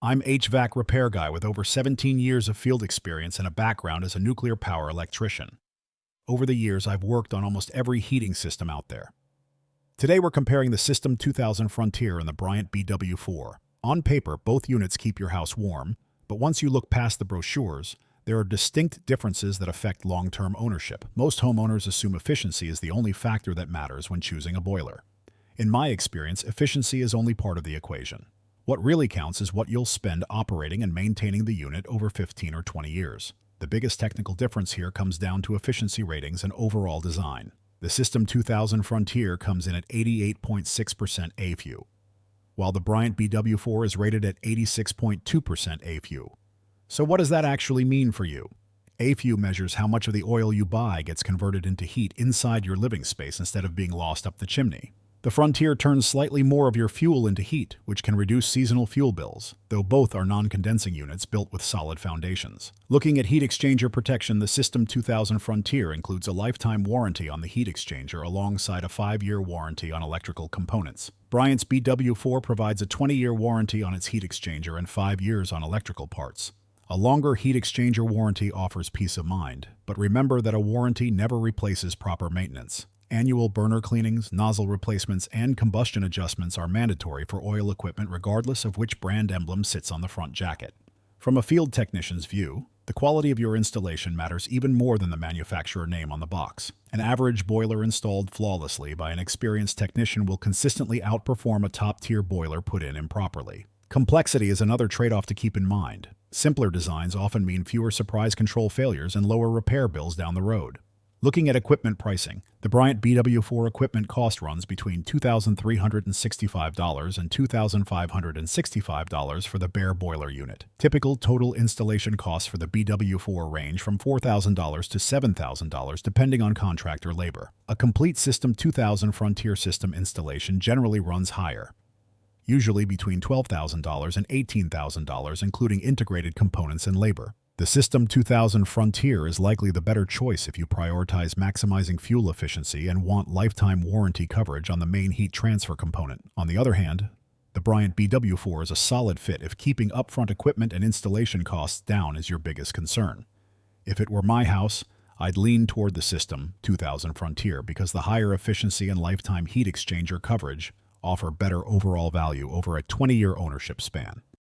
I'm HVAC repair guy with over 17 years of field experience and a background as a nuclear power electrician. Over the years, I've worked on almost every heating system out there. Today, we're comparing the System 2000 Frontier and the Bryant BW4. On paper, both units keep your house warm, but once you look past the brochures, there are distinct differences that affect long-term ownership. Most homeowners assume efficiency is the only factor that matters when choosing a boiler. In my experience, efficiency is only part of the equation. What really counts is what you'll spend operating and maintaining the unit over 15 or 20 years. The biggest technical difference here comes down to efficiency ratings and overall design. The System 2000 Frontier comes in at 88.6% AFU, while the Bryant BW4 is rated at 86.2% AFU. So what does that actually mean for you? AFU measures how much of the oil you buy gets converted into heat inside your living space instead of being lost up the chimney. The Frontier turns slightly more of your fuel into heat, which can reduce seasonal fuel bills, though both are non-condensing units built with solid foundations. Looking at heat exchanger protection, the System 2000 Frontier includes a lifetime warranty on the heat exchanger alongside a 5-year warranty on electrical components. Bryant's BW4 provides a 20-year warranty on its heat exchanger and 5 years on electrical parts. A longer heat exchanger warranty offers peace of mind, but remember that a warranty never replaces proper maintenance. Annual burner cleanings, nozzle replacements, and combustion adjustments are mandatory for oil equipment regardless of which brand emblem sits on the front jacket. From a field technician's view, the quality of your installation matters even more than the manufacturer name on the box. An average boiler installed flawlessly by an experienced technician will consistently outperform a top-tier boiler put in improperly. Complexity is another trade-off to keep in mind. Simpler designs often mean fewer surprise control failures and lower repair bills down the road. Looking at equipment pricing, the Bryant BW4 equipment cost runs between $2,365 and $2,565 for the bare boiler unit. Typical total installation costs for the BW4 range from $4,000 to $7,000 depending on contractor labor. A complete System 2000 Frontier system installation generally runs higher, usually between $12,000 and $18,000 including integrated components and labor. The System 2000 Frontier is likely the better choice if you prioritize maximizing fuel efficiency and want lifetime warranty coverage on the main heat transfer component. On the other hand, the Bryant BW4 is a solid fit if keeping upfront equipment and installation costs down is your biggest concern. If it were my house, I'd lean toward the System 2000 Frontier because the higher efficiency and lifetime heat exchanger coverage offer better overall value over a 20-year ownership span.